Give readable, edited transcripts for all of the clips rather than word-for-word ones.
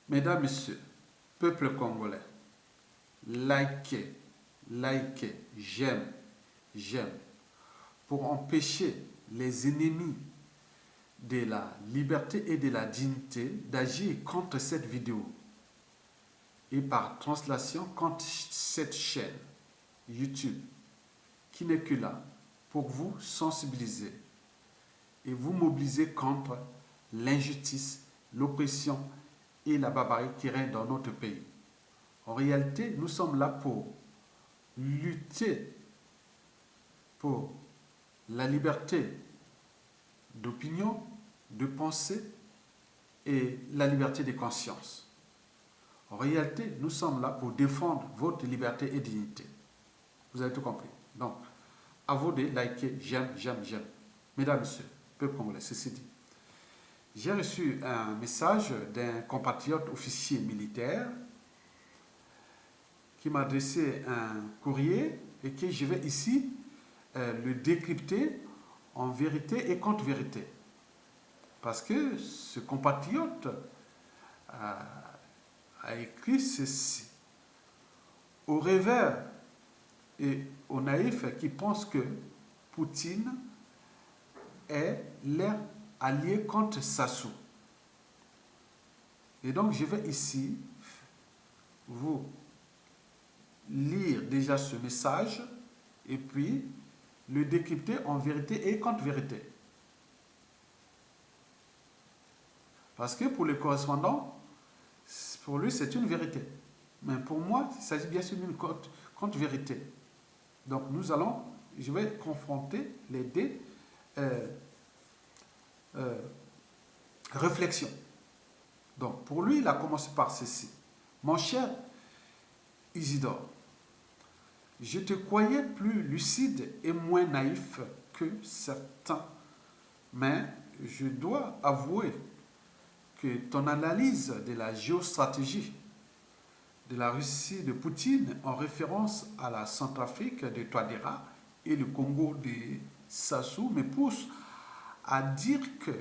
Mesdames, Messieurs, peuple congolais, likez, likez, j'aime, j'aime, pour empêcher les ennemis de la liberté et de la dignité d'agir contre cette vidéo et par translation contre cette chaîne YouTube qui n'est que là pour vous sensibiliser et vous mobiliser contre l'injustice, l'oppression et la barbarie qui règne dans notre pays. En réalité, nous sommes là pour lutter pour la liberté d'opinion, de pensée et la liberté de conscience. En réalité, nous sommes là pour défendre votre liberté et dignité. Vous avez tout compris. Donc, à vous de liker, j'aime, j'aime, j'aime. Mesdames, Messieurs, peuple congolais, ceci dit. J'ai reçu un message d'un compatriote officier militaire qui m'a adressé un courrier et que je vais ici le décrypter en vérité et contre vérité. Parce que ce compatriote a écrit ceci. Au rêveur et aux naïfs qui pensent que Poutine est leur allié contre Sassou. Et donc je vais ici vous lire déjà ce message et puis le décrypter en vérité et contre vérité. Parce que pour le correspondant, pour lui c'est une vérité. Mais pour moi, il s'agit bien sûr d'une contre vérité. Donc je vais confronter les deux réflexions. Donc pour lui, il a commencé par ceci. Mon cher Isidore, je te croyais plus lucide et moins naïf que certains, mais je dois avouer que ton analyse de la géostratégie de la Russie de Poutine en référence à la Centrafrique de Touadéra et le Congo de Sassou me pousse à dire que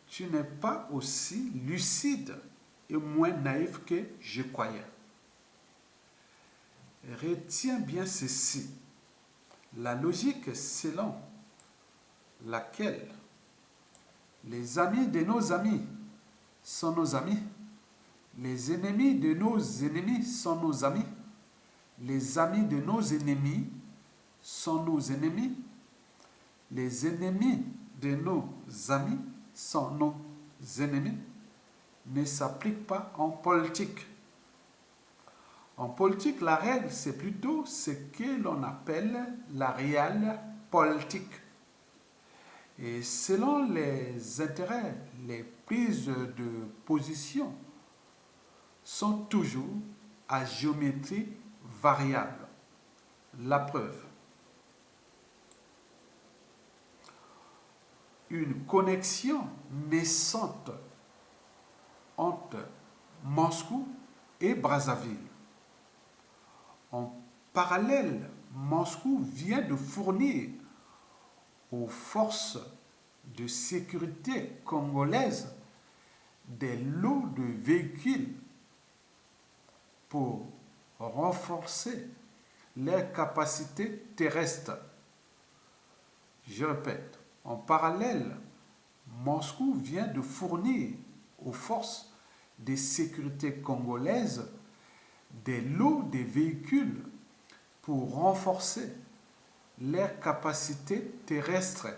tu n'es pas aussi lucide et moins naïf que je croyais. Retiens bien ceci. La logique selon laquelle les amis de nos amis sont nos amis, les ennemis de nos ennemis sont nos amis, les amis de nos ennemis sont nos ennemis, les ennemis de nos amis sont nos ennemis, ne s'applique pas en politique. En politique, la règle, c'est plutôt ce que l'on appelle la réelle politique. Et selon les intérêts, les prises de position sont toujours à géométrie variable. La preuve. Une connexion naissante entre Moscou et Brazzaville. En parallèle, Moscou vient de fournir aux forces de sécurité congolaises des lots de véhicules pour renforcer leurs capacités terrestres. Je répète, en parallèle, Moscou vient de fournir aux forces de sécurité congolaises des lots de véhicules pour renforcer leurs capacités terrestres.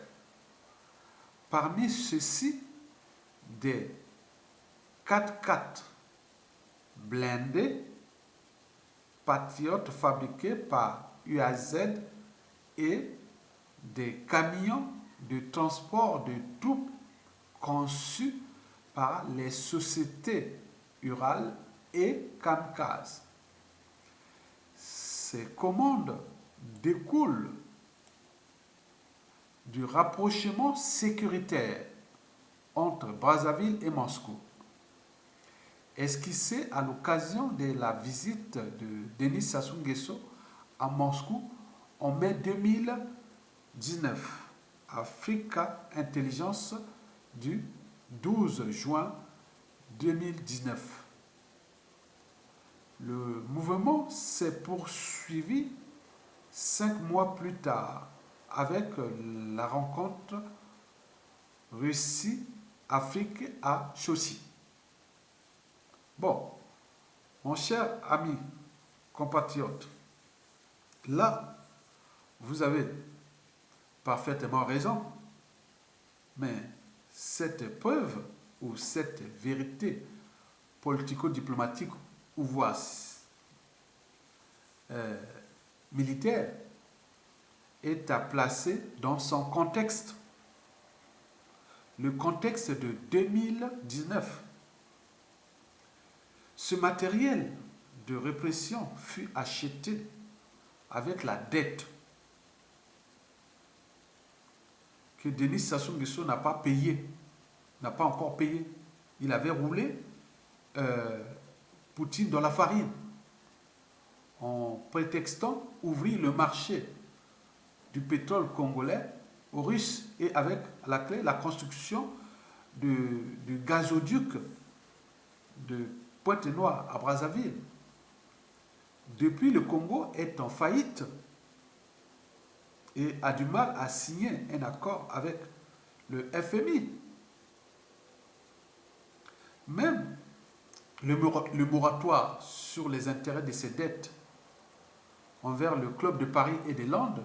Parmi ceux-ci, des 4x4 blindés Patriotes fabriqués par UAZ et des camions de transport de troupes conçus par les sociétés Ural et Kamkaz. Ces commandes découlent du rapprochement sécuritaire entre Brazzaville et Moscou, esquissé à l'occasion de la visite de Denis Sassou Nguesso à Moscou en mai 2019. Africa Intelligence du 12 juin 2019. Le mouvement s'est poursuivi 5 mois plus tard avec la rencontre Russie-Afrique à Sochi. Bon, mon cher ami, compatriote, là, vous avez parfaitement raison, mais cette preuve ou cette vérité politico-diplomatique ou voire militaire est à placer dans son contexte. Le contexte de 2019. Ce matériel de répression fut acheté avec la dette que Denis Sassou Nguesso n'a pas payé, n'a pas encore payé. Il avait roulé Poutine dans la farine en prétextant ouvrir le marché du pétrole congolais aux Russes et avec à la clé la construction du gazoduc de Pointe-Noire à Brazzaville. Depuis, le Congo est en faillite et a du mal à signer un accord avec le FMI. Même le moratoire sur les intérêts de ses dettes envers le Club de Paris et des Landes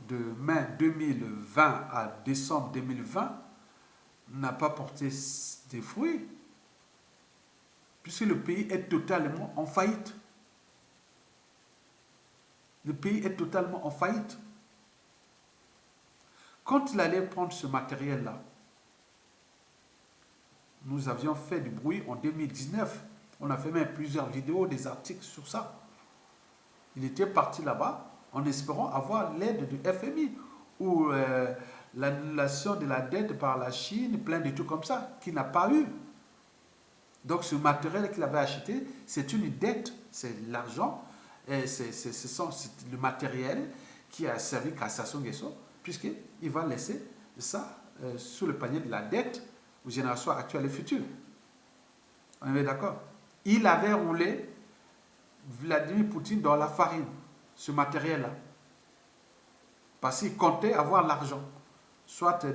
de mai 2020 à décembre 2020 n'a pas porté des fruits puisque le pays est totalement en faillite. Le pays est totalement en faillite. Quand il allait prendre ce matériel-là, nous avions fait du bruit en 2019. On a fait même plusieurs vidéos, des articles sur ça. Il était parti là-bas en espérant avoir l'aide du FMI ou l'annulation de la dette par la Chine, plein de trucs comme ça, qu'il n'a pas eu. Donc ce matériel qu'il avait acheté, c'est une dette, c'est l'argent, c'est le matériel qui a servi qu'à Sassou Nguesso, puisqu'il va laisser ça sous le panier de la dette aux générations actuelles et futures. On est d'accord? Il avait roulé Vladimir Poutine dans la farine, ce matériel-là, parce qu'il comptait avoir l'argent, soit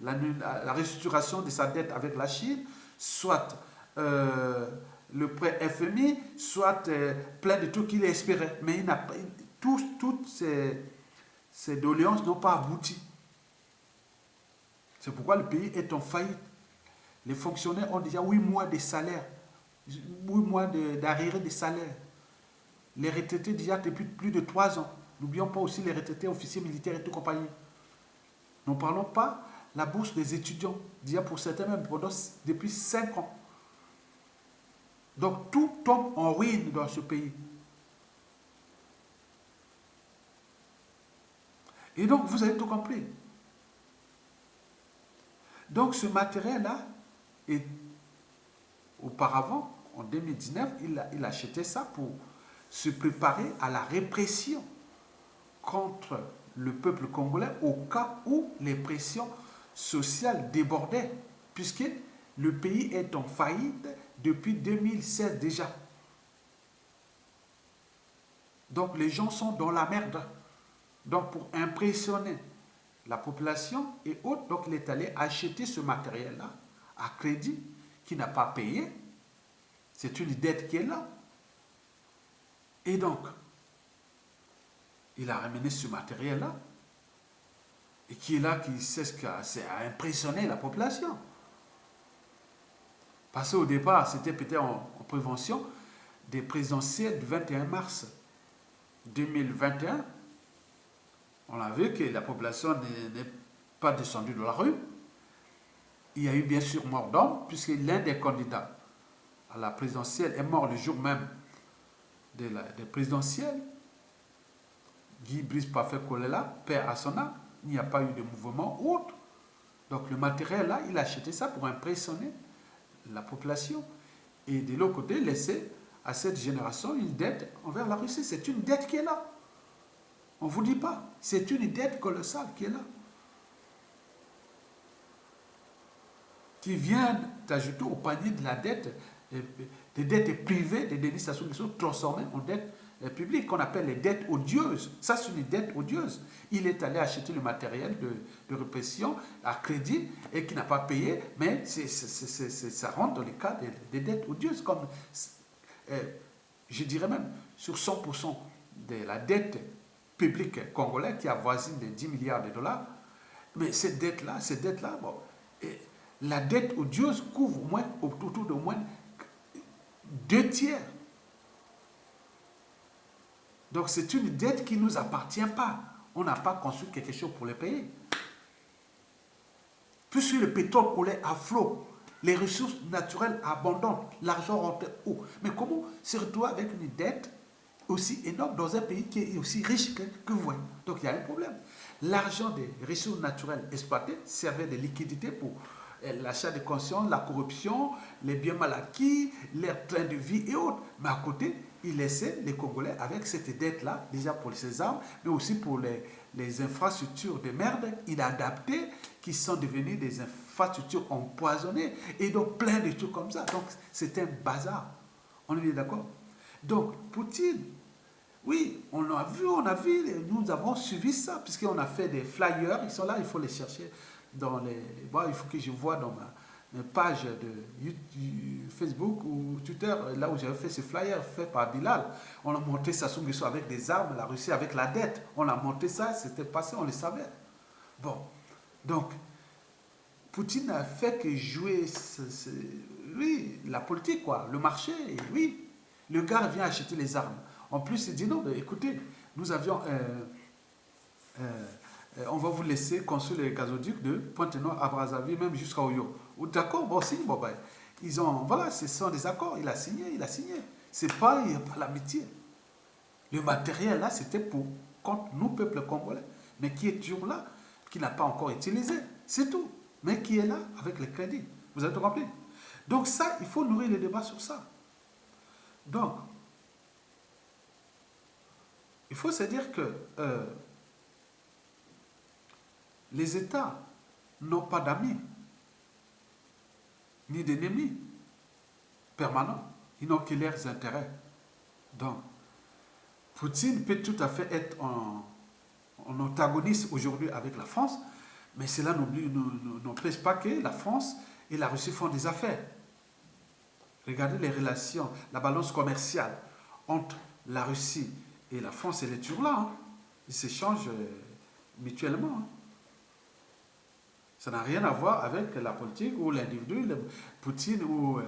la restructuration de sa dette avec la Chine, soit le prêt FMI, soit plein de trucs qu'il espérait. Mais il n'a pas, toutes ces doléances n'ont pas abouti. C'est pourquoi le pays est en faillite. Les fonctionnaires ont déjà 8 mois de salaire, 8 mois d'arriérés de salaire. Les retraités déjà depuis plus de 3 ans. N'oublions pas aussi les retraités officiers militaires et tout compagnie. Ne parlons pas la bourse des étudiants, déjà pour certains même depuis 5 ans. Donc tout tombe en ruine dans ce pays. Et donc vous avez tout compris. Donc ce matériel-là, auparavant, en 2019, il achetait ça pour se préparer à la répression contre le peuple congolais au cas où les pressions sociales débordaient, puisque le pays est en faillite depuis 2016 déjà. Donc les gens sont dans la merde. Donc pour impressionner la population et autres, donc il est allé acheter ce matériel-là à crédit qu'il n'a pas payé. C'est une dette qui est là. Et donc, il a ramené ce matériel-là et qui est là, qui sait ce que c'est à impressionner la population. Parce qu'au départ, c'était peut-être en prévention des présidentielles du 21 mars 2021. On a vu que la population n'est pas descendue de la rue. Il y a eu bien sûr mort d'homme, puisque l'un des candidats à la présidentielle est mort le jour même des présidentielles. Guy Brice Parfait Kolela, père à son âme. Il n'y a pas eu de mouvement autre. Donc le matériel là, il a acheté ça pour impressionner la population. Et de l'autre côté, laisser à cette génération une dette envers la Russie. C'est une dette qui est là. On ne vous dit pas. C'est une dette colossale qui est là. Qui vient d'ajouter au panier de la dette des dettes privées de Denis Sassou Nguesso transformées en dettes publiques, qu'on appelle les dettes odieuses. Ça, c'est une dette odieuse. Il est allé acheter le matériel de répression à crédit et qui n'a pas payé, mais ça rentre dans les cas des dettes odieuses. Comme, je dirais même, sur 100% de la dette publique congolaise qui avoisine les 10 milliards de dollars, mais cette dette-là, bon, la dette odieuse couvre autour de moins 2 tiers. Donc c'est une dette qui ne nous appartient pas. On n'a pas construit quelque chose pour le payer. Puisque le pétrole coulait à flot, les ressources naturelles abondantes, l'argent rentrait où? Mais comment se retrouver avec une dette aussi énorme dans un pays qui est aussi riche que vous? Donc il y a un problème. L'argent des ressources naturelles exploitées servait de liquidité pour l'achat de conscience, la corruption, les biens mal acquis, leur train de vie et autres. Mais à côté, il laissait les Congolais avec cette dette-là, déjà pour ces armes, mais aussi pour les infrastructures de merde inadaptées qui sont devenues des infrastructures empoisonnées et donc plein de trucs comme ça. Donc c'est un bazar. On est bien d'accord? Donc Poutine, oui, on a vu, nous avons suivi ça, puisqu'on a fait des flyers, ils sont là, il faut les chercher dans les... Bon, il faut que je vois dans ma page de YouTube, Facebook ou Twitter, là où j'avais fait ce flyer fait par Bilal. On a monté Sassou Nguesso avec des armes, la Russie avec la dette. On a monté ça, c'était passé, on le savait. Bon, donc, Poutine n'a fait que jouer, oui, la politique, quoi, le marché, oui. Le gars vient acheter les armes. En plus, il dit non, mais écoutez, nous avions... on va vous laisser construire les gazoducs de Pointe-Noire à Brazzaville, même jusqu'à Oyo. D'accord, bon, si, bon, ben, ils ont... Voilà, ce sont des accords, il a signé. C'est pas, il n'y a pas l'amitié. Le matériel, là, c'était contre nous, peuple congolais. Mais qui est toujours là, qui n'a pas encore utilisé. C'est tout. Mais qui est là avec les crédits. Vous avez tout compris? Donc ça, il faut nourrir le débat sur ça. Donc, il faut se dire que les États n'ont pas d'amis, ni d'ennemis permanents. Ils n'ont que leurs intérêts. Donc, Poutine peut tout à fait être en antagoniste aujourd'hui avec la France, mais cela n'empêche pas que la France et la Russie font des affaires. Regardez les relations, la balance commerciale entre la Russie et la France, elle est toujours là. Hein. Ils s'échangent mutuellement. Hein. Ça n'a rien à voir avec la politique ou l'individu, Poutine ou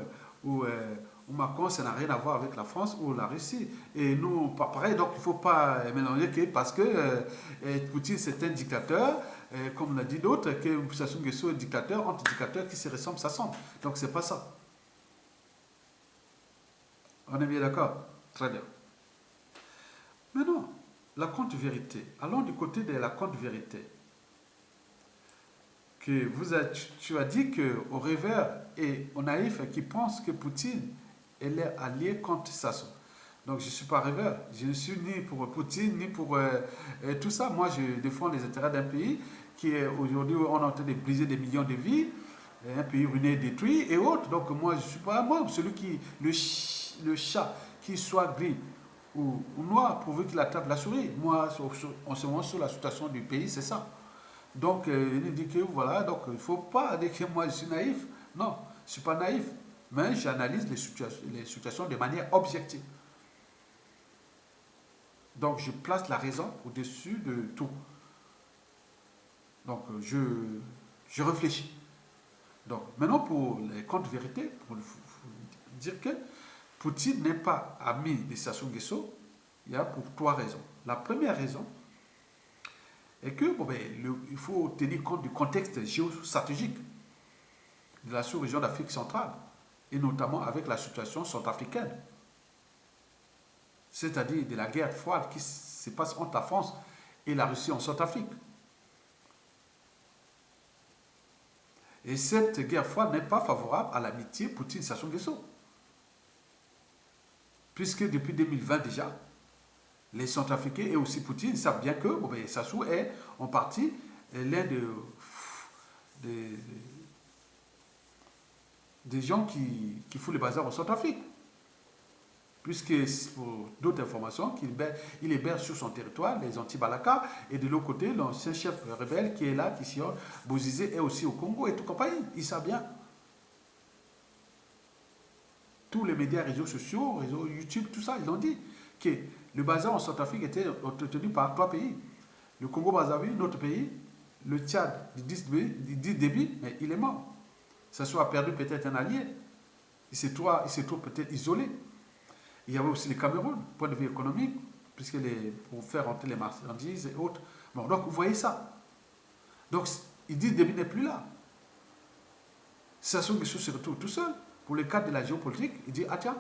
Macron, ça n'a rien à voir avec la France ou la Russie. Et nous, pas pareil, donc il ne faut pas mélanger que parce que Poutine c'est un dictateur, comme l'a dit d'autres, que Sassou Nguesso est dictateur, entre dictateurs qui se ressemblent, ça semble. Donc c'est pas ça. On est bien d'accord? Très bien. Maintenant, la contre-vérité. Allons du côté de la contre-vérité. Tu as dit qu'au rêveur et aux naïfs qui pensent que Poutine est leur allié contre Sassou. Donc je ne suis pas rêveur. Je ne suis ni pour Poutine, ni pour tout ça. Moi, je défends les intérêts d'un pays qui est aujourd'hui, on est en train de briser des millions de vies, un pays ruiné, détruit et autres. Donc moi, je ne suis pas moi, celui qui, le chat, qu'il soit gris ou noir, pourvu qu'il attrape la souris. Moi, en ce moment, sur la situation du pays, c'est ça. Donc, il dit que voilà, donc il ne faut pas dire que moi je suis naïf. Non, je ne suis pas naïf. Mais j'analyse les situations de manière objective. Donc, je place la raison au-dessus de tout. Donc, je réfléchis. Donc, maintenant, pour les contre-vérités, pour dire que Poutine n'est pas ami de Sassou Nguesso, il y a pour 3 raisons. La première raison, et que il faut tenir compte du contexte géostratégique de la sous-région d'Afrique centrale, et notamment avec la situation centrafricaine, c'est-à-dire de la guerre froide qui se passe entre la France et la Russie en Centrafrique. Et cette guerre froide n'est pas favorable à l'amitié Poutine-Sassou Nguesso, puisque depuis 2020 déjà, les Centrafricains et aussi Poutine savent bien que Sassou est en partie des gens qui foutent le bazar au Centrafrique. Puisque, pour d'autres informations, il héberge sur son territoire les anti-Balaka, et de l'autre côté, l'ancien chef rebelle qui est là, qui s'y Bozizé, est aussi au Congo et tout compagnie. Ils savent bien. Tous les médias, réseaux sociaux, réseaux YouTube, tout ça, ils ont dit que le bazar en Centrafrique était entretenu par 3 pays. Le Congo-Brazzaville, notre pays, le Tchad, dit débit, mais il est mort. Ça soit perdu peut-être un allié. Il se trouve peut-être isolé. Il y avait aussi le Cameroun, point de vue économique, puisque pour faire rentrer les marchandises et autres. Bon, donc vous voyez ça. Donc, il dit débit n'est plus là. Sassou Nguesso se retrouve tout seul. Pour le cadre de la géopolitique, il dit, ah tiens,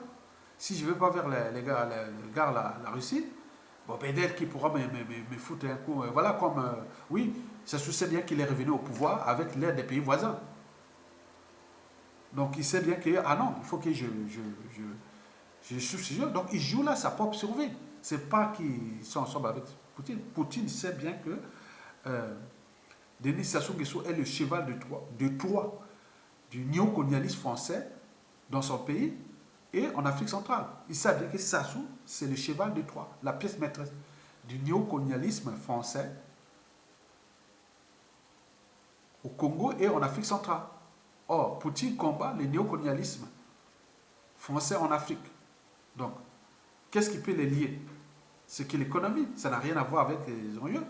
si je ne vais pas vers la Russie, bon, peut-être qu'il pourra me foutre un coup. Voilà, comme, oui, Sassou sait bien qu'il est revenu au pouvoir avec l'aide des pays voisins. Donc, il sait bien que, ah non, il faut que je suis sûr. Donc, il joue là sa propre survie. Ce n'est pas qu'ils sont ensemble avec Poutine. Poutine sait bien que Denis Sassou Nguesso est le cheval de Troie du néocolonialisme français dans son pays et en Afrique centrale. Il sait bien que Sassou, c'est le cheval de Troie, la pièce maîtresse du néocolonialisme français au Congo et en Afrique centrale. Or, Poutine combat le néocolonialisme français en Afrique. Donc, qu'est-ce qui peut les lier? C'est que l'économie, ça n'a rien à voir avec les enjeux.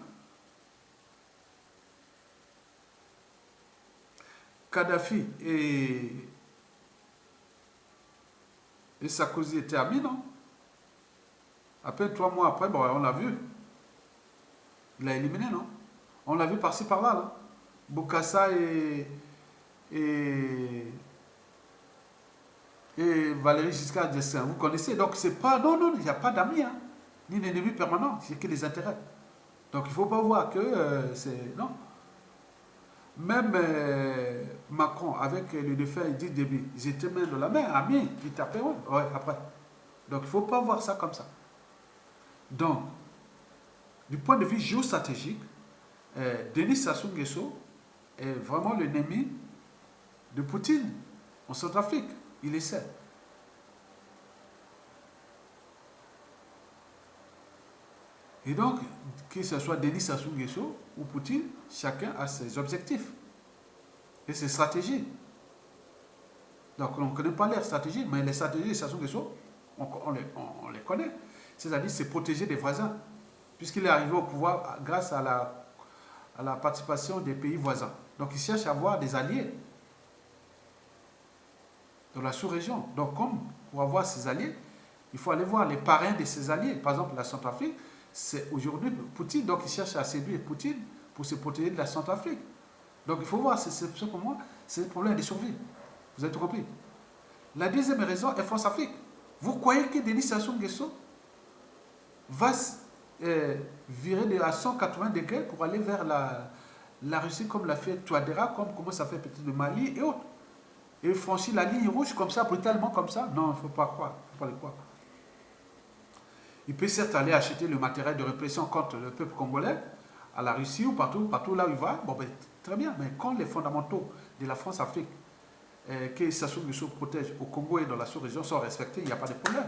Kadhafi et Sarkozy étaient amis, non? À peine 3 mois après, bon, on l'a vu. Il l'a éliminé, non? On l'a vu par-ci, par-là, là. Bokassa et Valéry Giscard d'Estaing, vous connaissez. Donc, c'est pas... Non, il n'y a pas d'amis, hein, ni d'ennemis permanents. C'est que des intérêts. Donc, il ne faut pas voir que c'est... Non. Même Macron, avec le défunt Idriss Déby, ils étaient main dans la main, amis, ils tapaient, ouais, après. Donc, il ne faut pas voir ça comme ça. Donc, du point de vue géostratégique, Denis Sassou Nguesso est vraiment l'ennemi de Poutine en Centrafrique. Il essaie. Et donc, que ce soit Denis Sassou Nguesso ou Poutine, chacun a ses objectifs et ses stratégies. Donc, on ne connaît pas leurs stratégies, mais les stratégies de Sassou Nguesso, on les connaît. C'est-à-dire, c'est protéger des voisins, puisqu'il est arrivé au pouvoir grâce à la participation des pays voisins. Donc, il cherche à avoir des alliés dans la sous-région. Donc, comme pour avoir ses alliés, il faut aller voir les parrains de ses alliés. Par exemple, la Centrafrique, c'est aujourd'hui Poutine, donc il cherche à séduire Poutine pour se protéger de la Centrafrique. Donc il faut voir, c'est pour moi, c'est le problème de survie. Vous avez tout compris. La deuxième raison est France-Afrique. Vous croyez que Denis Sassou Nguesso va virer de à 180 degrés pour aller vers la Russie comme l'a fait Touadéra, comme comment ça fait peut-être le Mali et autres, et franchir la ligne rouge comme ça, brutalement comme ça? Non, il ne faut pas croire. Il ne faut pas le croire. Il peut certes aller acheter le matériel de répression contre le peuple congolais à la Russie ou partout là où il va. Bon, ben, très bien, mais quand les fondamentaux de la France-Afrique que Sassou Nguesso protège au Congo et dans la sous-région sont respectés, il n'y a pas de problème.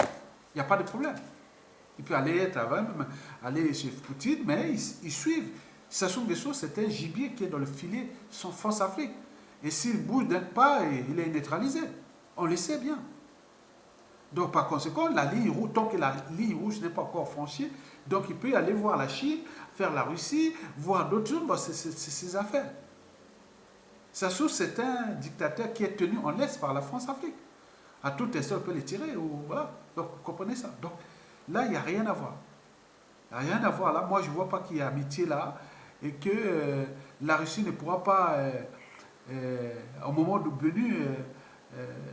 Il n'y a pas de problème. Il peut aller chez Poutine, mais ils suivent. Sassou Nguesso, c'est un gibier qui est dans le filet sans France-Afrique. Et s'il bouge d'un pas, il est neutralisé. On le sait bien. Donc, par conséquent, la ligne rouge, tant que la ligne rouge n'est pas encore franchie, donc il peut aller voir la Chine, faire la Russie, voir d'autres choses, bon, c'est ses affaires. Sassou, c'est un dictateur qui est tenu en laisse par la France-Afrique. À tout instant, on peut les tirer. Voilà. Donc, vous comprenez ça. Donc, là, il n'y a rien à voir. Il n'y a rien à voir là. Moi, je ne vois pas qu'il y a amitié là et que la Russie ne pourra pas, au moment venu,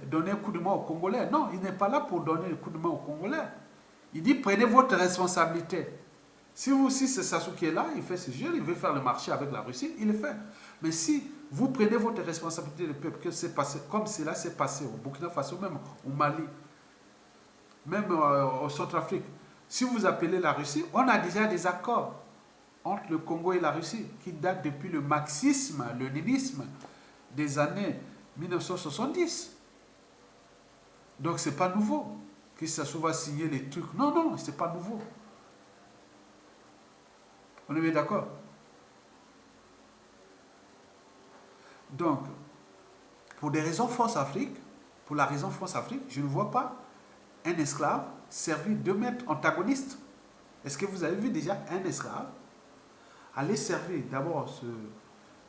donner un coup de main aux Congolais. Non, il n'est pas là pour donner un coup de main aux Congolais. Il dit, prenez votre responsabilité. Si c'est Sassou qui est là, il fait ce jeu, il veut faire le marché avec la Russie, il le fait. Mais si vous prenez votre responsabilité de peuple, que c'est passé, comme cela s'est passé au Burkina Faso, même au Mali, même au Centrafrique, si vous appelez la Russie, on a déjà des accords entre le Congo et la Russie qui datent depuis le marxisme, le léninisme des années 1970. Donc, c'est pas nouveau que Sassou va signer les trucs. Non, non, c'est pas nouveau. On est bien d'accord? Donc, pour des raisons France-Afrique, pour la raison France-Afrique, je ne vois pas un esclave servir deux maîtres antagonistes. Est-ce que vous avez vu déjà un esclave aller servir d'abord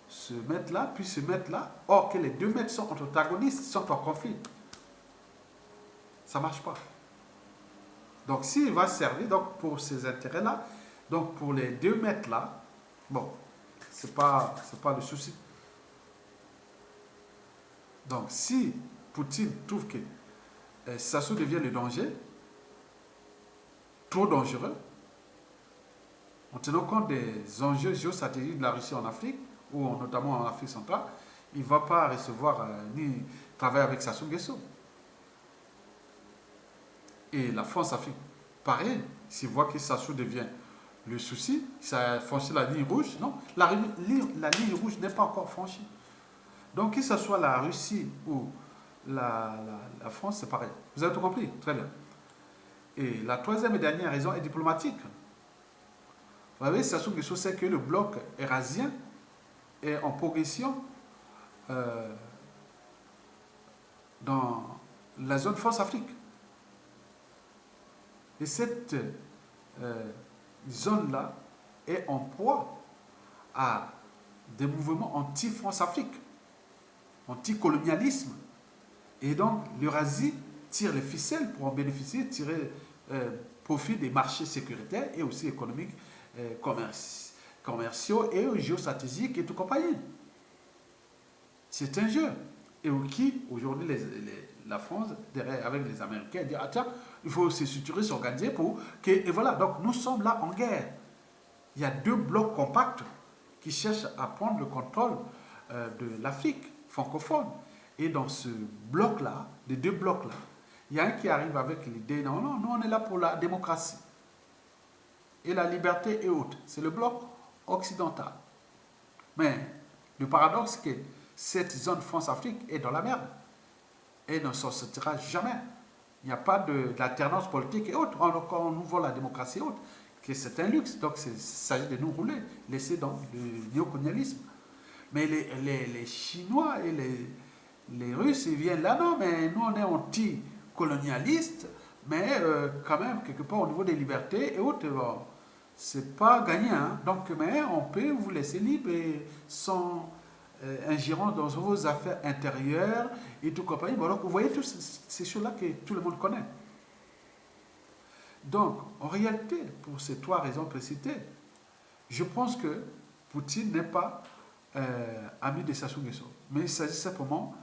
ce maître-là, puis ce maître-là, or que les deux maîtres sont antagonistes, sont en conflit? Ça ne marche pas. Donc, s'il va servir donc, pour ces intérêts-là, donc pour les deux maîtres-là, bon, c'est pas le souci. Donc, si Poutine trouve que Sassou devient le danger, trop dangereux, en tenant compte des enjeux géostratégiques de la Russie en Afrique, ou notamment en Afrique centrale, il ne va pas recevoir ni travailler avec Sassou Nguesso. Et la France-Afrique, pareil, s'il voit que Sassou devient le souci, ça a franchi la ligne rouge, non, la ligne rouge n'est pas encore franchie. Donc, que ce soit la Russie ou la France, c'est pareil. Vous avez tout compris? Très bien. Et la troisième et dernière raison est diplomatique. Vous savez, Sassou Nguesso sait que le bloc eurasien est en progression dans la zone France-Afrique. Et cette zone-là est en proie à des mouvements anti-France-Afrique, anti-colonialisme. Et donc, l'Eurasie tire les ficelles pour en bénéficier, tirer profit des marchés sécuritaires et aussi économiques, commerciaux et géostratégiques et tout compagnie. C'est un jeu. Et qui, aujourd'hui, la France, derrière, avec les Américains, dit, attends, il faut se structurer, s'organiser pour que... Et voilà, donc nous sommes là en guerre. Il y a deux blocs compacts qui cherchent à prendre le contrôle de l'Afrique francophone. Et dans ce bloc-là, les deux blocs-là, il y a un qui arrive avec l'idée, non, non, nous on est là pour la démocratie et la liberté et autres. C'est le bloc occidental. Mais le paradoxe, c'est que cette zone France-Afrique est dans la merde et ne s'en sortira jamais. Il n'y a pas d'alternance politique et autres. Quand on nous vole la démocratie et autres, que c'est un luxe. Donc il s'agit de nous rouler, laisser dans le néocolonialisme. Mais les Chinois et les Russes, ils viennent là, non, mais nous on est anti-colonialistes, mais quand même, quelque part au niveau des libertés et autres, bon, c'est pas gagné. Hein. Donc, mais on peut vous laisser libre et sans ingérence dans vos affaires intérieures et tout compagnie. Bon, donc, vous voyez toutes ces choses-là que tout le monde connaît. Donc, en réalité, pour ces trois raisons précitées, je pense que Poutine n'est pas ami de Sassou Nguesso. Mais il s'agit simplement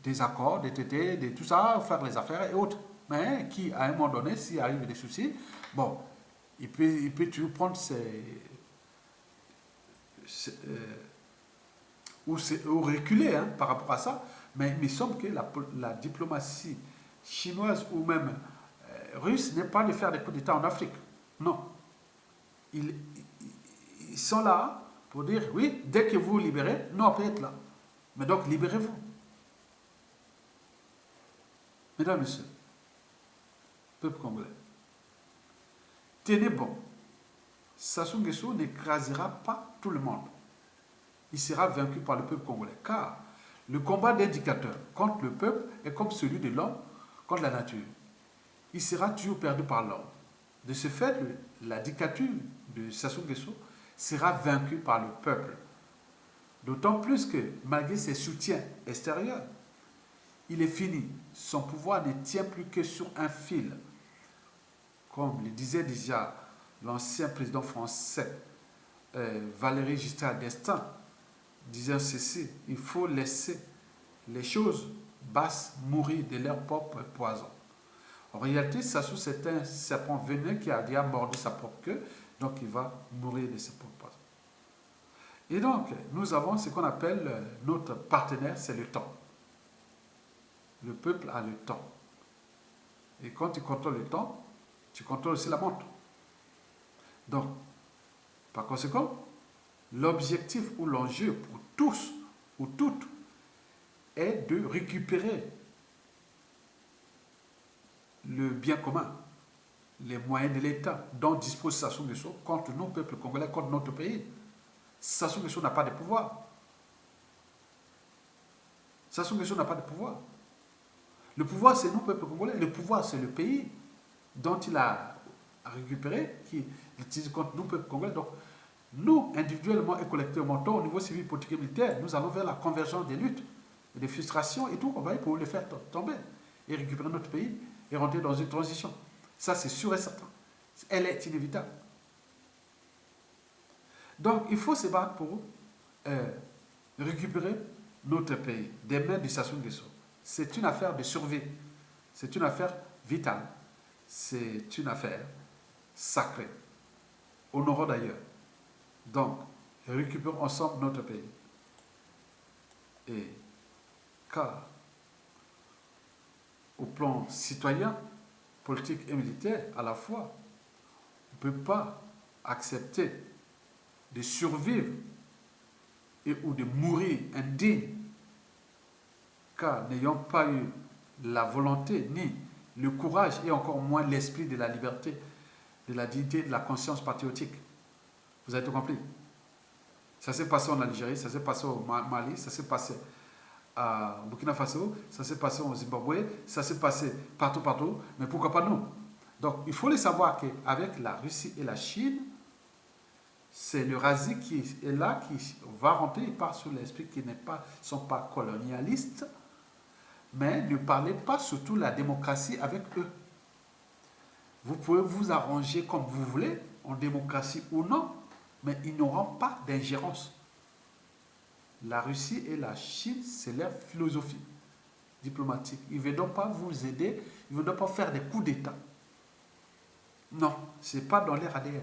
des accords, des traités, de tout ça, faire les affaires et autres. Mais qui, à un moment donné, s'il arrive des soucis, bon, il peut toujours prendre ou reculer hein, par rapport à ça. Mais il me semble que la diplomatie chinoise ou même russe n'est pas de faire des coups d'État en Afrique. Non. Ils sont là pour dire, oui, dès que vous libérez, nous on peut être là. Mais donc, libérez-vous. Mesdames et messieurs, peuple congolais, tenez bon. Sassou Nguesso n'écrasera pas tout le monde. Il sera vaincu par le peuple congolais. Car le combat des dictateurs contre le peuple est comme celui de l'homme contre la nature. Il sera toujours perdu par l'homme. De ce fait, la dictature de Sassou Nguesso sera vaincue par le peuple. D'autant plus que, malgré ses soutiens extérieurs, il est fini. Son pouvoir ne tient plus que sur un fil. Comme le disait déjà l'ancien président français Valéry Giscard d'Estaing, disant ceci, il faut laisser les choses basses mourir de leur propre poison. En réalité, Sassou, c'est un serpent venimeux qui a déjà mordu sa propre queue, donc il va mourir de ses propres poisons. Et donc, nous avons ce qu'on appelle notre partenaire, c'est le temps. Le peuple a le temps. Et quand tu contrôles le temps, tu contrôles aussi la montre. Donc, par conséquent, l'objectif ou l'enjeu pour tous ou toutes est de récupérer le bien commun, les moyens de l'État dont dispose Sassou Nguesso contre nos peuples congolais, contre notre pays. Sassou Nguesso n'a pas de pouvoir. Sassou Nguesso n'a pas de pouvoir. Le pouvoir, c'est nous, peuple congolais. Le pouvoir, c'est le pays dont il a récupéré, qui utilise contre nous, peuple congolais. Donc, nous, individuellement et collectivement, tant au niveau civil, politique et militaire, nous allons vers la convergence des luttes, des frustrations et tout, on va pour les faire tomber et récupérer notre pays et rentrer dans une transition. Ça, c'est sûr et certain. Elle est inévitable. Donc, il faut se battre pour récupérer notre pays des mains de Sassou Nguesso. C'est une affaire de survie. C'est une affaire vitale. C'est une affaire sacrée. Honorons d'ailleurs. Donc, récupérons ensemble notre pays. Et car, au plan citoyen, politique et militaire, à la fois, on ne peut pas accepter de survivre ou de mourir indigne, car n'ayant pas eu la volonté, ni le courage, et encore moins l'esprit de la liberté, de la dignité, de la conscience patriotique. Vous avez tout compris? Ça s'est passé en Algérie, ça s'est passé au Mali, ça s'est passé à Burkina Faso, ça s'est passé au Zimbabwe, ça s'est passé partout, mais pourquoi pas nous? Donc il faut le savoir qu'avec la Russie et la Chine, c'est l'Eurasie qui est là, qui va rentrer, il part sur l'esprit qui ne sont pas colonialistes, mais ne parlez pas surtout la démocratie avec eux. Vous pouvez vous arranger comme vous voulez, en démocratie ou non, mais ils n'auront pas d'ingérence. La Russie et la Chine, c'est leur philosophie diplomatique. Ils ne veulent pas vous aider, ils ne veulent pas faire des coups d'État. Non, ce n'est pas dans leur ADN.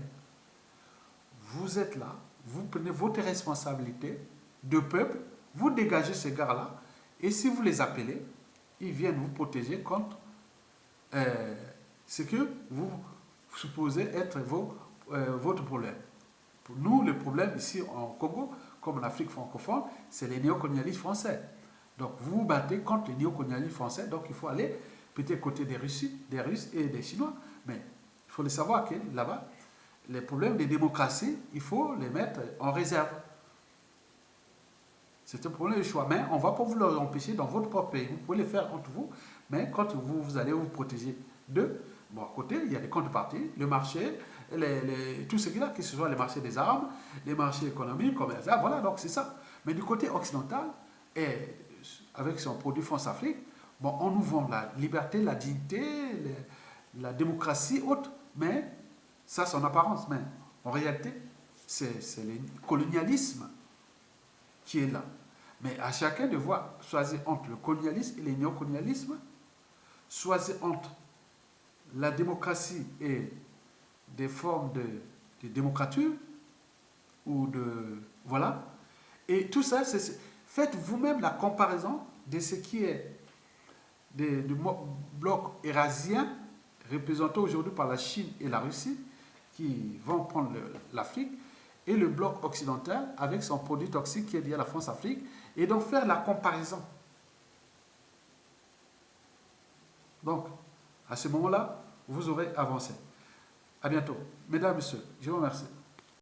Vous êtes là, vous prenez votre responsabilité de peuple, vous dégagez ces gars-là, et si vous les appelez, ils viennent vous protéger contre ce que vous supposez être votre problème. Pour nous, le problème ici en Congo, comme en Afrique francophone, c'est les néocolonialistes français. Donc vous vous battez contre les néocolonialistes français, donc il faut aller peut-être côté des Russes et des Chinois, mais il faut le savoir que là-bas, les problèmes de démocratie, il faut les mettre en réserve. C'est un problème de choix, mais on ne va pas vous l'empêcher dans votre propre pays. Vous pouvez les faire entre vous, mais quand vous allez vous protéger d'eux, bon, à côté, il y a des contreparties, le marché, tout ce qu'il y a, que ce soit les marchés des armes, les marchés économiques, commerciaux, voilà, donc c'est ça. Mais du côté occidental, et avec son produit France-Afrique, bon, on nous vend la liberté, la dignité, la démocratie, autre, mais ça, c'est en apparence, mais en réalité, c'est le colonialisme qui est là. Mais à chacun de voir, choisir entre le colonialisme et le néocolonialisme, choisir entre la démocratie et des formes de démocrature, ou de... Voilà. Et tout ça, faites vous-même la comparaison de ce qui est du bloc eurasien, représenté aujourd'hui par la Chine et la Russie, qui vont prendre l'Afrique, et le bloc occidental avec son produit toxique qui est lié à la France-Afrique, et donc faire la comparaison. Donc, à ce moment-là, vous aurez avancé. À bientôt. Mesdames, Messieurs, je vous remercie.